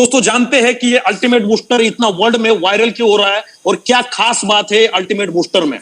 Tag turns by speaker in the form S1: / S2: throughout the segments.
S1: दोस्तों जानते हैं कि ये अल्टीमेट बूस्टर इतना वर्ल्ड में वायरल क्यों हो रहा है और क्या खास बात है अल्टीमेट बूस्टर में।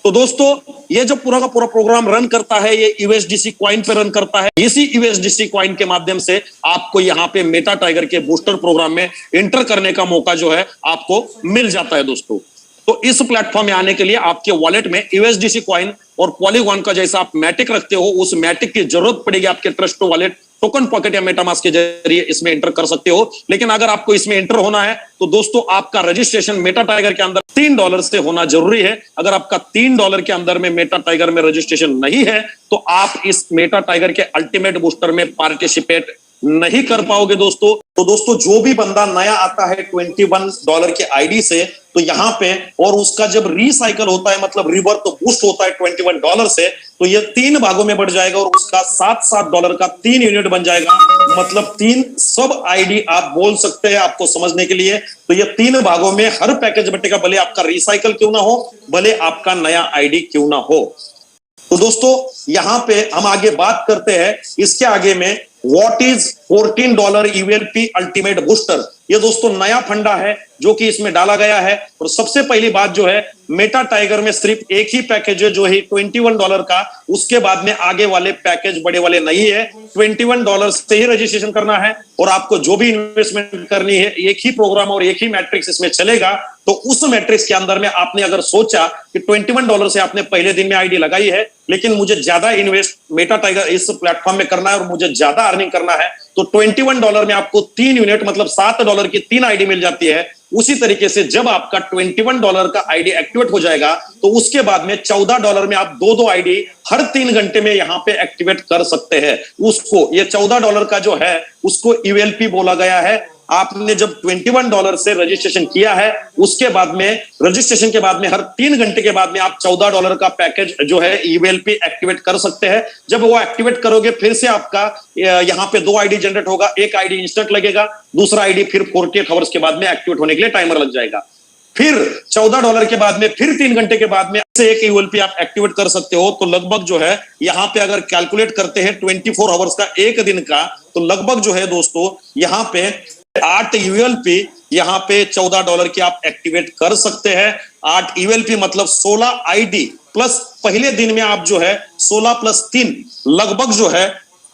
S1: तो दोस्तों ये जो पूरा का पूरा प्रोग्राम रन करता है ये यूएसडीसी कॉइन पे रन करता है। इसी यूएसडीसी कॉइन के माध्यम से आपको यहाँ पे मेटा टाइगर के बूस्टर प्रोग्राम में एंटर करने का मौका जो है आपको मिल जाता है दोस्तों। तो इस प्लेटफॉर्म में आने के लिए आपके वॉलेट में यूएसडीसी कॉइन और पॉलीगॉन का जैसा आप मैटिक रखते हो उस मैटिक की जरूरत पड़ेगी। आपके ट्रस्ट वॉलेट टोकन पॉकेट या मेटामास्क के जरिए इसमें एंटर कर सकते हो। लेकिन अगर आपको इसमें एंटर होना है तो दोस्तों आपका रजिस्ट्रेशन मेटा टाइगर के अंदर $3 से होना जरूरी है। अगर आपका $3 के अंदर में मेटा टाइगर में रजिस्ट्रेशन नहीं है तो आप इस मेटा टाइगर के अल्टीमेट बूस्टर में पार्टिसिपेट नहीं कर पाओगे दोस्तों। तो दोस्तों जो भी बंदा नया आता है $21 के आईडी से तो यहाँ पे और उसका जब रिसाइकल होता है मतलब रिवर्स तो बूस्ट होता है $21 से तो ये 3 भागों में बढ़ जाएगा और उसका $7 का 3 यूनिट बन जाएगा। मतलब 3 सब आईडी आप बोल सकते हैं आपको समझने के लिए। तो ये 3 भागों में हर पैकेज बटेगा, भले आपका रिसाइकल क्यों ना हो, भले आपका नया आईडी क्यों ना हो। तो दोस्तों यहां पे हम आगे बात करते हैं इसके आगे में व्हाट इज $14 यूएलपी अल्टीमेट बूस्टर। ये दोस्तों नया फंडा है जो कि इसमें डाला गया है। और सबसे पहली बात जो है मेटा टाइगर में सिर्फ एक ही पैकेज है जो है $21 का। उसके बाद में आगे वाले पैकेज बड़े वाले नहीं है। $21 से ही रजिस्ट्रेशन करना है और आपको जो भी इन्वेस्टमेंट करनी है एक ही प्रोग्राम और एक ही मैट्रिक्स इसमें चलेगा। तो उस मैट्रिक्स के अंदर में आपने अगर सोचा कि $21 से आपने पहले दिन में आईडी लगाई है लेकिन मुझे ज्यादा इन्वेस्ट मेटा टाइगर इस प्लेटफॉर्म में करना है और मुझे ज्यादा अर्निंग करना है तो $21 में आपको 3 यूनिट मतलब $7 की 3 आईडी मिल जाती है। उसी तरीके से जब आपका $21 का आईडी एक्टिवेट हो जाएगा तो उसके बाद में $14 में आप 2 आईडी हर 3 घंटे में यहां पे एक्टिवेट कर सकते हैं। उसको ये $14 का जो है उसको यूएलपी बोला गया है। आपने जब $21 से रजिस्ट्रेशन किया है उसके बाद में रजिस्ट्रेशन के बाद में हर 3 घंटे के बाद में आप $14 का पैकेज जो है यूएलपी एक्टिवेट कर सकते हैं। जब वो एक्टिवेट करोगे फिर से आपका यहाँ पे 2 आईडी जनरेट होगा, एक आईडी इंस्टेंट लगेगा, दूसरा आईडी फिर 48 आवर्स के बाद में एक्टिवेट होने के लिए टाइमर लग जाएगा। फिर $14 के बाद में फिर 3 घंटे के बाद में से एक यूएलपी आप एक्टिवेट कर सकते हो। तो लगभग जो है यहाँ पे अगर कैलकुलेट करते हैं 24 आवर्स का एक दिन का तो लगभग जो है दोस्तों यहाँ पे 8 यूएलपी यहाँ पे $14 की आप एक्टिवेट कर सकते हैं। 8 यूएलपी मतलब 16 आईडी प्लस पहले दिन में आप जो है 16 + 3 लगभग जो है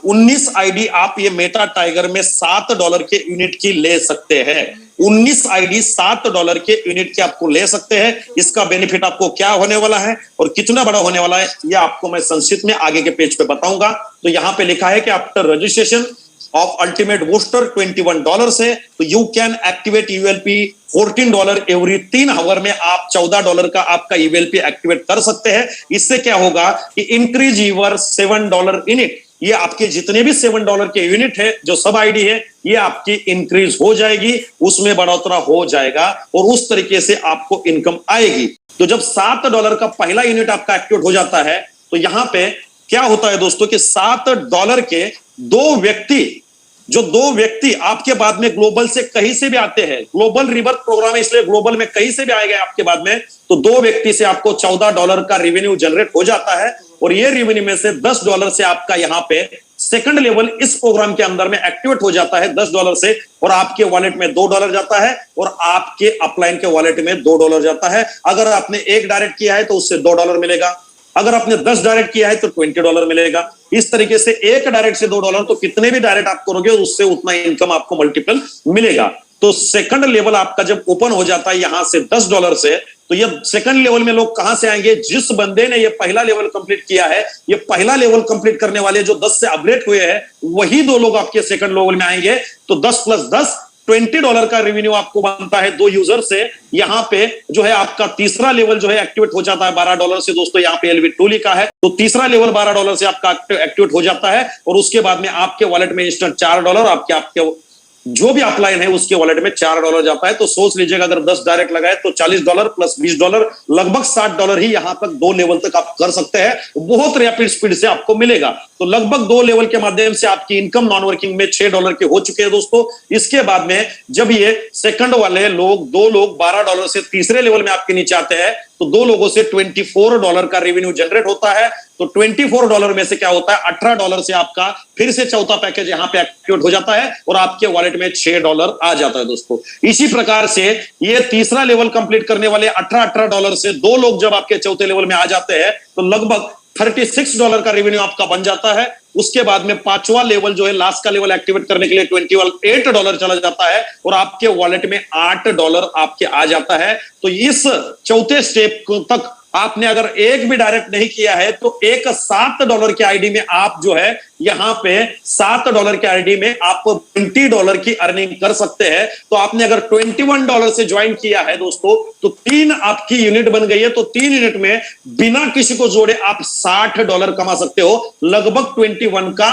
S1: 19 आईडी आप ये मेटा टाइगर में $7 के यूनिट की ले सकते हैं। 19 आईडी $7 के यूनिट की आपको ले सकते हैं। इसका बेनिफिट आपको क्या होने वाला है और कितना बड़ा होने वाला है ये आपको मैं संक्षिप्त में आगे के पेज पे बताऊंगा। तो यहाँ पे लिखा है कि after registration of ultimate booster $21 से तो you can activate ULP $14 every 3 hour में आप $14 का आपका यूएलपी एक्टिवेट कर सकते हैं। इससे क्या होगा कि इंक्रीज यूर $7 यूनिट, ये आपके जितने भी $7 के यूनिट है जो सब आईडी है ये आपकी इंक्रीज हो जाएगी, उसमें बढ़ोतरा हो जाएगा और उस तरीके से आपको इनकम आएगी। तो जब $7 का पहला यूनिट आपका एक्टिवेट हो जाता है तो यहां पे क्या होता है दोस्तों कि $7 के 2 व्यक्ति आपके बाद में ग्लोबल से कहीं से भी आते हैं। ग्लोबल रिवर्स प्रोग्राम है इसलिए ग्लोबल में कहीं से भी आएगा आपके बाद में तो 2 व्यक्ति से आपको $14 का रेवेन्यू जनरेट हो जाता है। और ये रेवेन्यू में से $10 से आपका यहाँ पे सेकंड लेवल इस प्रोग्राम के अंदर में एक्टिवेट हो जाता है $10 से और आपके वॉलेट में $2 जाता है और आपके अपलाइन के वॉलेट में $2 जाता है। अगर आपने 1 डायरेक्ट किया है तो उससे $2 मिलेगा, अगर आपने 10 डायरेक्ट किया है तो $20 मिलेगा। इस तरीके से 1 डायरेक्ट से $2 तो कितने भी डायरेक्ट आप करोगे उससे उतना इनकम आपको मल्टीपल मिलेगा। तो सेकंड लेवल आपका जब ओपन हो जाता है यहां से $10 से तो ये सेकंड लेवल में लोग कहां से आएंगे? जिस बंदे ने ये पहला लेवल कंप्लीट किया है, ये पहला लेवल कंप्लीट करने वाले जो 10 से अपग्रेड हुए हैं वही 2 लोग आपके सेकंड लेवल में आएंगे। तो 10 + 10 $20 का रेवेन्यू आपको बनता है 2 यूजर से। यहाँ पे जो है आपका तीसरा लेवल जो है एक्टिवेट हो जाता है $12 से। दोस्तों यहाँ पे LV2 लिखा है तो तीसरा लेवल $12 से आपका एक्टिवेट हो जाता है और उसके बाद में आपके वॉलेट में इंस्टेंट $4 आपके जो भी अपलाइन है उसके वॉलेट में $4 जाता है। तो सोच लीजिएगा अगर 10 डायरेक्ट लगाए तो $40 + $20 लगभग $60 ही यहां तक 2 लेवल तक आप कर सकते हैं। बहुत रैपिड स्पीड से आपको मिलेगा। तो लगभग 2 लेवल के माध्यम से आपकी इनकम नॉन वर्किंग में $6 के हो चुके हैं दोस्तों। इसके बाद में जब ये सेकंड वाले लोग 2 लोग $12 से तीसरे लेवल में आपके नीचे आते हैं तो दो लोगों से $24 का रेवेन्यू जनरेट होता है। तो $24 में से क्या होता है, $18 से आपका फिर से चौथा पैकेज यहां पे एक्टिवेट हो जाता है और आपके वॉलेट में $6 आ जाता है दोस्तों। इसी प्रकार से ये तीसरा लेवल कंप्लीट करने वाले $18 से दो लोग जब आपके चौथे लेवल में आ जाते हैं तो लगभग $36 का रेवेन्यू आपका बन जाता है। उसके बाद में पांचवा लेवल जो है, लास्ट का लेवल एक्टिवेट करने के लिए $28 चला जाता है और आपके वॉलेट में $8 आपके आ जाता है। तो इस चौथे स्टेप तक आपने अगर एक भी डायरेक्ट नहीं किया है तो एक $7 के आईडी में आप जो है यहां पे $7 के आईडी में आप $20 की अर्निंग कर सकते हैं। तो आपने अगर $21 से ज्वाइन किया है दोस्तों तो 3 आपकी यूनिट बन गई है। तो 3 यूनिट में बिना किसी को जोड़े आप $60 कमा सकते हो, लगभग 21 का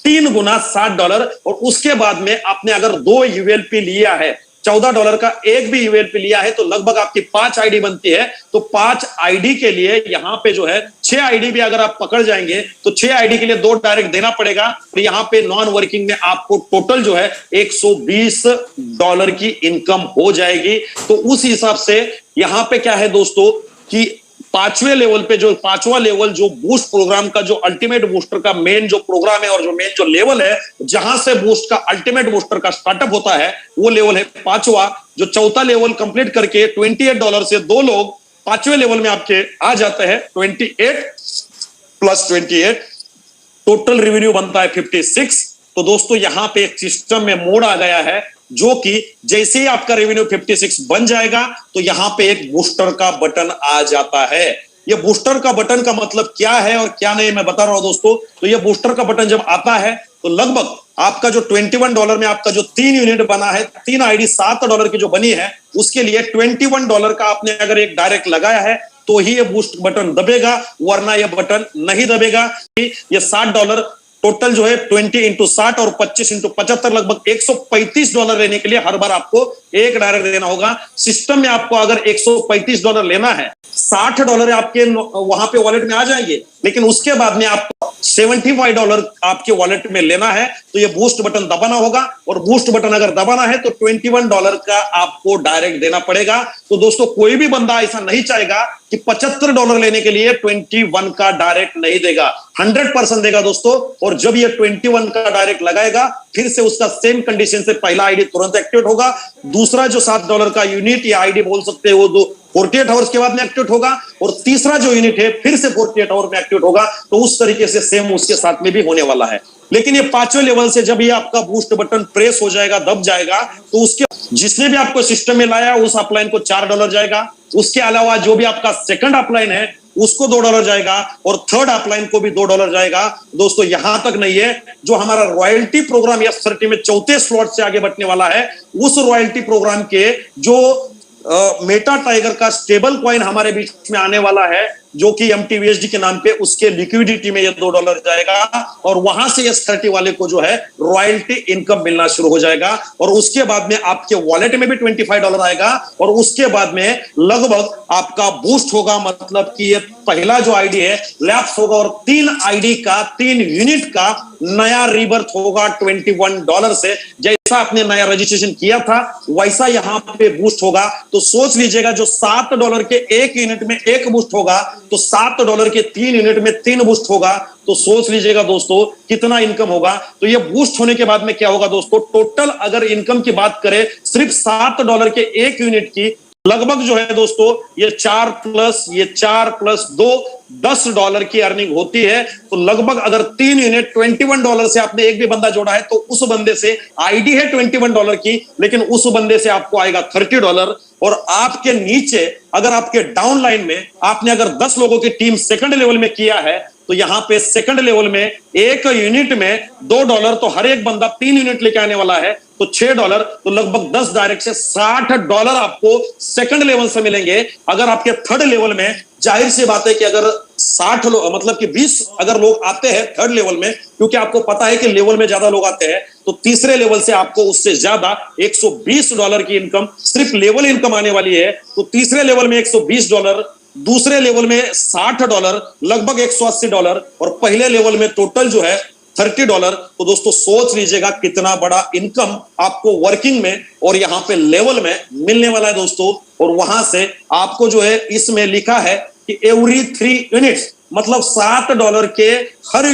S1: 3 गुना $60। और उसके बाद में आपने अगर 2 यूएलपी लिया है, $14 का एक भी यूएलपी लिया है तो लगभग आपकी 5 आईडी बनती है। तो 5 आईडी के लिए यहां पे जो है 6 आईडी भी अगर आप पकड़ जाएंगे तो 6 आईडी के लिए 2 डायरेक्ट देना पड़ेगा। तो यहां पे नॉन वर्किंग में आपको टोटल जो है $120 की इनकम हो जाएगी। तो उस हिसाब से यहां पे क्या है दोस्तों कि पांचवें लेवल पे जो पांचवा लेवल जो बूस्ट प्रोग्राम का जो अल्टीमेट बूस्टर का मेन जो प्रोग्राम है और जो मेन जो लेवल है जहां से बूस्ट का अल्टीमेट बूस्टर का स्टार्टअप होता है वो लेवल है पांचवा। जो चौथा लेवल कंप्लीट करके $28 से दो लोग पांचवें लेवल में आपके आ जाते हैं। 28 + 28 टोटल रेवेन्यू बनता है 56। तो दोस्तों यहां पे एक सिस्टम में मोड आ गया है जो कि जैसे ही आपका रेवेन्यू 56 बन जाएगा तो यहां पे एक बूस्टर का बटन आ जाता है। ये बूस्टर का बटन का मतलब क्या है और क्या नहीं मैं बता रहा हूं दोस्तों। तो ये बूस्टर का बटन जब आता है तो लगभग आपका जो $21 में आपका जो 3 यूनिट बना है, 3 आईडी $7 की जो बनी है उसके लिए $21 का आपने अगर एक डायरेक्ट लगाया है तो ही ये बूस्ट बटन दबेगा, वरना ये बटन नहीं दबेगा। ये $60 टोटल जो है 20 × 60 और 25 × 75 लगभग $135 लेने के लिए हर बार आपको एक डायरेक्ट देना होगा। सिस्टम में आपको अगर $135 लेना है, $60 आपके वहां पे वॉलेट में आ जाएंगे, लेकिन उसके बाद में आपको $75 आपके वॉलेट में लेना है तो ये बूस्ट बटन दबाना होगा। और बूस्ट बटन अगर दबाना है तो $21 का आपको डायरेक्ट देना पड़ेगा। तो दोस्तों कोई भी बंदा ऐसा नहीं चाहेगा कि $75 लेने के लिए 21 का डायरेक्ट नहीं देगा, 100% देगा दोस्तों। और जब ये 21 का डायरेक्ट लगाएगा फिर से उसका सेम कंडीशन से पहला आईडी तुरंत एक्टिवेट होगा, दूसरा जो $7 का यूनिट या आईडी बोल सकते हैं वो 48 आवर्स के बाद में एक्टिवेट होगा और तीसरा जो यूनिट है फिर से 48 आवर में एक्टिवेट होगा। तो उस तरीके से सेम उसके साथ में भी होने वाला है। लेकिन ये पांचवें लेवल से जब ये आपका बूस्ट बटन प्रेस हो जाएगा, दब जाएगा, तो उसके जिसने भी आपको सिस्टम में लाया उस अपलाइन को $4 जाएगा। उसके अलावा जो भी आपका सेकंड अपलाइन है उसको $2 जाएगा और थर्ड अपलाइन को भी $2 जाएगा। दोस्तों यहां तक नहीं है, जो हमारा रॉयल्टी प्रोग्राम या सर्टी में चौथे स्लॉट से आगे बढ़ने वाला है उस रॉयल्टी प्रोग्राम के जो मेटा टाइगर का स्टेबल कॉइन हमारे बीच में आने वाला है जो कि MTVSD के नाम पे, उसके लिक्विडिटी में ये $2 जाएगा और वहां से S30 वाले को जो है रॉयल्टी इनकम मिलना शुरू हो जाएगा। और उसके बाद में आपके वॉलेट में भी $25 आएगा और उसके बाद में लगभग आपका बूस्ट होगा, मतलब कि ये पहला जो आईडी है लैप्स होगा और 3 आईडी का 3 यूनिट का नया रीबर्थ होगा $21 से। जैसा आपने नया रजिस्ट्रेशन किया था वैसा यहां पे बूस्ट होगा। तो सोच लीजिएगा जो $7 के एक यूनिट में एक बूस्ट होगा तो $7 के 3 यूनिट में 3 बूस्ट होगा। तो सोच लीजिएगा दोस्तों कितना इनकम होगा। तो ये बूस्ट होने के बाद में क्या होगा दोस्तों, टोटल अगर इनकम की बात करें सिर्फ $7 के एक यूनिट की लगभग जो है दोस्तों ये 4 + 2 $10 की अर्निंग होती है। तो लगभग अगर 3 यूनिट $21 से आपने एक भी बंदा जोड़ा है तो उस बंदे से आईडी है $21 की, लेकिन उस बंदे से आपको आएगा $30। और आपके नीचे अगर आपके डाउन लाइन में आपने अगर 10 लोगों की टीम सेकंड लेवल में किया है तो यहां पे सेकंड लेवल में एक यूनिट में $2, तो हर एक बंदा 3 यूनिट लेके आने वाला है तो $6, तो लगभग 10 डायरेक्ट से $60 आपको सेकंड लेवल से मिलेंगे। अगर आपके थर्ड लेवल में जाहिर सी बात है कि अगर 60 लोग मतलब कि 20 अगर लोग आते हैं थर्ड लेवल में, क्योंकि आपको पता है कि लेवल में ज्यादा लोग आते हैं, तो तीसरे लेवल से आपको उससे ज्यादा $120 की इनकम सिर्फ लेवल इनकम आने वाली है। तो तीसरे लेवल में $120, दूसरे लेवल में $60, लगभग $180 और पहले लेवल में टोटल जो है $30। तो दोस्तों सोच लीजिएगा कितना बड़ा इनकम आपको वर्किंग में और यहाँ पे लेवल में मिलने वाला है दोस्तों। और वहां से आपको जो है इसमें लिखा है कि एवरी 3 यूनिट्स मतलब $7 के हर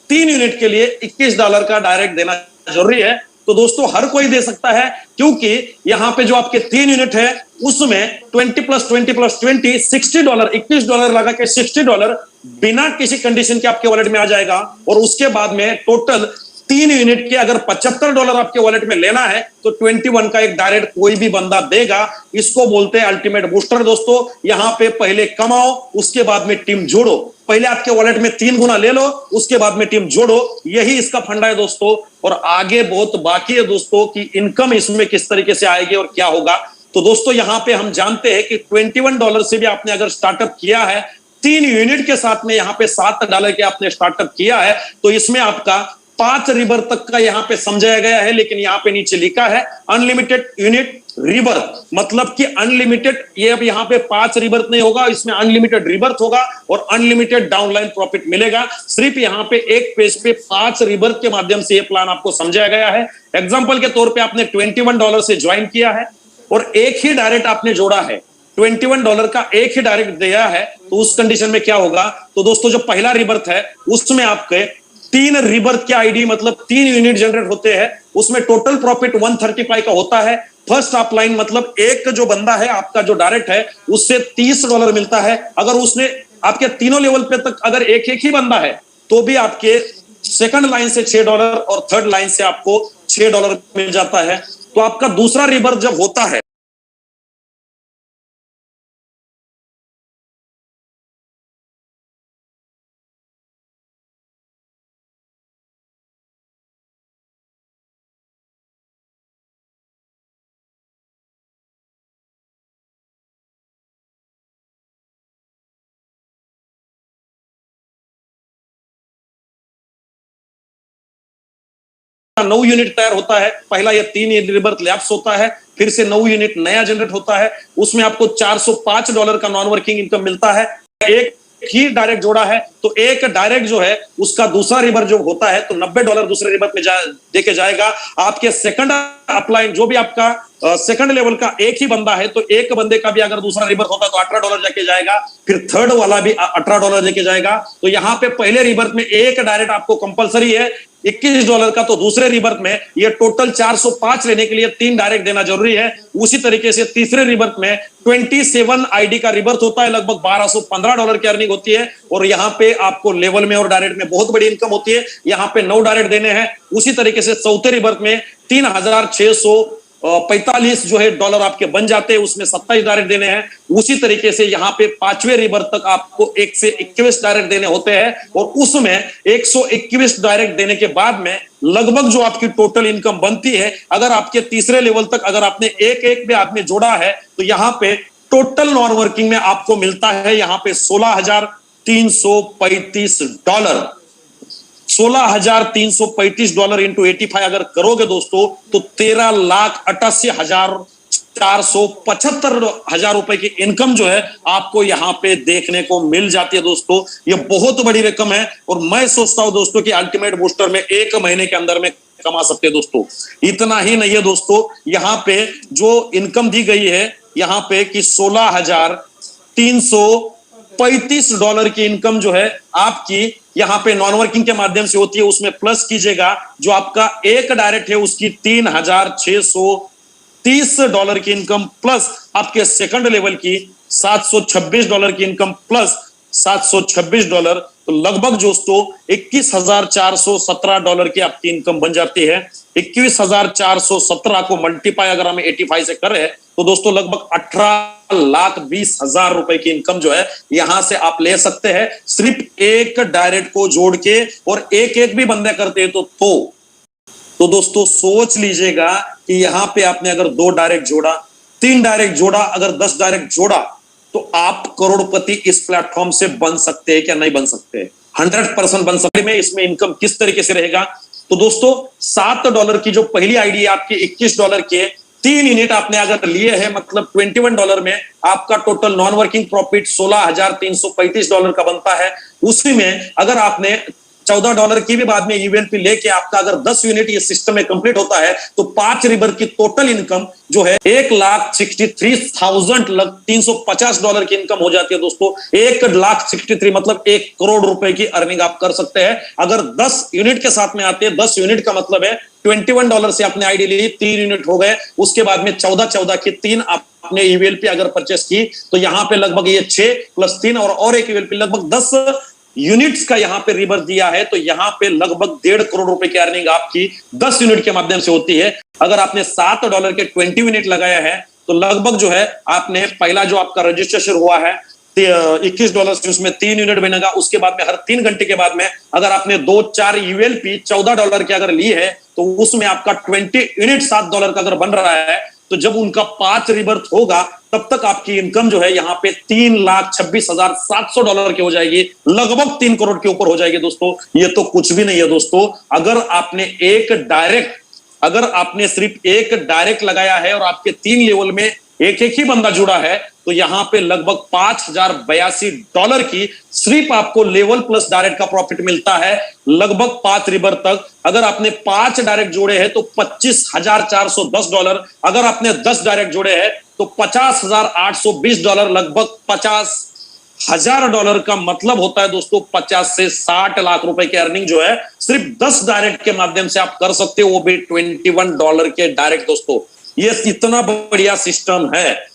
S1: 3 यूनिट के लिए $21 का डायरेक्ट देना जरूरी है। तो दोस्तों हर कोई दे सकता है, क्योंकि यहां पे जो आपके 3 यूनिट है उसमें 20 + 20 + 20 $60, $21 लगा के $60 बिना किसी कंडीशन के आपके वॉलेट में आ जाएगा। और उसके बाद में टोटल 3 यूनिट के अगर $75 आपके वॉलेट में लेना है तो 21 का एक डायरेक्ट कोई भी बंदा देगा। इसको बोलते हैं अल्टीमेट बूस्टर दोस्तों। यहां पे पहले कमाओ, उसके बाद में टीम जोड़ो। पहले आपके वॉलेट में 3 गुना ले लो, उसके बाद में टीम जोड़ो। यही इसका फंडा है दोस्तों। और आगे बहुत बाकी है दोस्तों कि इनकम इसमें किस तरीके से आएगी और क्या होगा। तो दोस्तों यहां पे हम जानते हैं कि $21 से भी आपने अगर स्टार्टअप किया है, 3 यूनिट के साथ में यहां पे $7 के आपने स्टार्टअप किया है, तो इसमें आपका 5 रिबर तक का यहां पे समझाया गया है। लेकिन यहां पे नीचे लिखा है अनलिमिटेड यूनिट रिबर्थ, मतलब कि अनलिमिटेड, ये अब यहां पे 5 रिबर्थ नहीं होगा, इसमें अनलिमिटेड रिबर्थ होगा और अनलिमिटेड डाउनलाइन प्रॉफिट मिलेगा। सिर्फ यहां पे एक पेज पे 5 रिबर्थ के माध्यम से ये प्लान आपको समझाया गया है। एग्जांपल के तौर पे आपने $21 से ज्वाइन किया है और एक ही डायरेक्ट आपने जोड़ा है, $21 का एक ही डायरेक्ट दिया है, तो उस कंडीशन में क्या होगा। तो दोस्तों जो पहला रिबर्थ है उसमें आपके 3 रिबर्थ के आईडी मतलब 3 यूनिट जनरेट होते हैं, उसमें टोटल प्रॉफिट 135 का होता है। फर्स्ट अपलाइन मतलब एक जो बंदा है आपका जो डायरेक्ट है उससे $30 मिलता है। अगर उसने आपके तीनों लेवल पे तक अगर एक एक ही बंदा है तो भी आपके सेकंड लाइन से $6 और थर्ड लाइन से आपको $6 मिल जाता है। तो आपका दूसरा रिबर्थ जब होता है नौ यूनिट तैयार होता है। पहला ये 3 रिबर्थ लैप्स होता है, फिर से 9 यूनिट नया जनरेट होता है, उसमें आपको $405 का नॉन वर्किंग इनकम मिलता है। एक ही डायरेक्ट जोड़ा है तो एक डायरेक्ट जो है उसका दूसरा रिबर्थ जो होता है तो $90 दूसरे रिबर्थ में देके जाएगा। आपके सेकंड अपलाइन जो भी आपका सेकंड लेवल का एक ही बंदा है तो एक बंदे का भी अगर दूसरा रिबर्थ होता है तो $18 जाके जाएगा, फिर थर्ड वाला भी $18 लेके जाएगा। तो यहाँ पे पहले रिबर्थ में एक डायरेक्ट आपको कंपलसरी है $21 का, तो दूसरे रिबर्थ में ये टोटल 405 लेने के लिए 3 डायरेक्ट देना जरूरी है। उसी तरीके से तीसरे रिबर्थ में 27 आईडी का रिबर्थ होता है, लगभग $1215 की अर्निंग होती है। और यहाँ पे आपको लेवल में और डायरेक्ट में बहुत बड़ी इनकम होती है। यहाँ पे 9 डायरेक्ट देने हैं। उसी तरीके से चौथे रिबर्थ में 3645 जो है डॉलर आपके बन जाते हैं, उसमें 27 डायरेक्ट देने हैं। उसी तरीके से यहाँ पे 5वें रिबर्थ तक आपको 1 से 21 डायरेक्ट देने होते हैं और उसमें 121 डायरेक्ट देने के बाद में लगभग जो आपकी टोटल इनकम बनती है, अगर आपके तीसरे लेवल तक अगर आपने एक एक पे आपने जोड़ा है तो यहाँ पे टोटल नॉन वर्किंग में आपको मिलता है यहाँ पे $16,335। $16,335 इंटू 85 अगर करोगे दोस्तों तो 13,88,475 रुपए की इनकम जो है आपको यहाँ पे देखने को मिल जाती है दोस्तों। ये बहुत बड़ी रकम है और मैं सोचता हूं दोस्तों कि अल्टीमेट बूस्टर में 1 महीने के अंदर में कमा सकते हैं दोस्तों। इतना ही नहीं है दोस्तों, यहाँ पे जो इनकम दी गई है यहाँ पे कि $16,335 की इनकम जो है आपकी यहाँ पे नॉन वर्किंग के माध्यम से होती है। उसमें प्लस कीजिएगा जो आपका एक डायरेक्ट है उसकी $3,630 की इनकम, प्लस आपके सेकंड लेवल की $726 की इनकम, प्लस $726, तो लगभग दोस्तों $21,417 की आपकी इनकम बन जाती है। 21,417 को मल्टीप्लाई अगर हम 85 से करें तो दोस्तों लगभग 18,20,000 रुपए की इनकम जो है यहां से आप ले सकते हैं, सिर्फ एक डायरेक्ट को जोड़ के। और एक एक भी बंदे करते हैं तो दोस्तों सोच लीजिएगा कि यहां पे आपने अगर 2 डायरेक्ट जोड़ा, 3 डायरेक्ट जोड़ा, अगर 10 डायरेक्ट जोड़ा तो आप करोड़पति इस प्लेटफॉर्म से बन सकते हैं क्या नहीं बन सकते? 100% बन सकते हैं। इसमें इनकम किस तरीके से रहेगा तो दोस्तों $7 की जो पहली आईडी है आपकी $21 के 3 यूनिट आपने अगर लिए हैं, मतलब $21 में आपका टोटल नॉन वर्किंग प्रॉफिट $16,335 का बनता है। उसी में अगर आपने $14 की भी बाद में यूएलपी लेके आपका अगर 10 यूनिट ये सिस्टम में कंप्लीट होता है तो 5 रिबर की टोटल इनकम जो है 1,63,350 की इनकम हो जाती है दोस्तों। 1,63,000 मतलब 1 करोड़ रुपए की अर्निंग आप कर सकते हैं अगर 10 यूनिट के साथ में आते हैं। 10 यूनिट का मतलब है $21 से आपने आईडी ली, 3 यूनिट हो गए, उसके बाद में 14 की 3 आपने यूएलपी अगर परचेस की तो यहां पे लगभग ये 6 + 3 और एक यूएलपी लगभग 10 यूनिट्स का यहां पे रिवर दिया है तो यहां पे लगभग 1.5 करोड़ रुपए की अर्निंग आपकी 10 यूनिट के माध्यम से होती है। अगर आपने $7 के 20 यूनिट लगाया है तो लगभग जो है आपने पहला जो आपका रजिस्ट्रेशन हुआ है $21 से उसमें 3 यूनिट बनेगा। उसके बाद में हर 3 घंटे के बाद में अगर आपने 2-4 यूएलपी $14 की अगर ली है तो उसमें आपका 20 यूनिट $7 का अगर बन रहा है तो जब उनका 5 रिबर्थ होगा तब तक आपकी इनकम जो है यहाँ पे $3,26,700 की हो जाएगी, लगभग 3 करोड़ के ऊपर हो जाएगी दोस्तों। ये तो कुछ भी नहीं है दोस्तों। अगर आपने सिर्फ एक डायरेक्ट लगाया है और आपके 3 लेवल में एक ही बंदा जुड़ा है तो यहां पे लगभग $5,082 की सिर्फ आपको लेवल प्लस डायरेक्ट का प्रॉफिट मिलता है लगभग 5 रिबर तक। अगर आपने 5 डायरेक्ट जोड़े हैं तो $25,410। अगर आपने 10 डायरेक्ट जोड़े हैं तो $50,820, लगभग $50,000 का मतलब होता है दोस्तों 50 से 60 लाख रुपए की अर्निंग जो है सिर्फ 10 डायरेक्ट के माध्यम से आप कर सकते हो, वो भी $21 के डायरेक्ट दोस्तों। ये इतना बढ़िया सिस्टम है।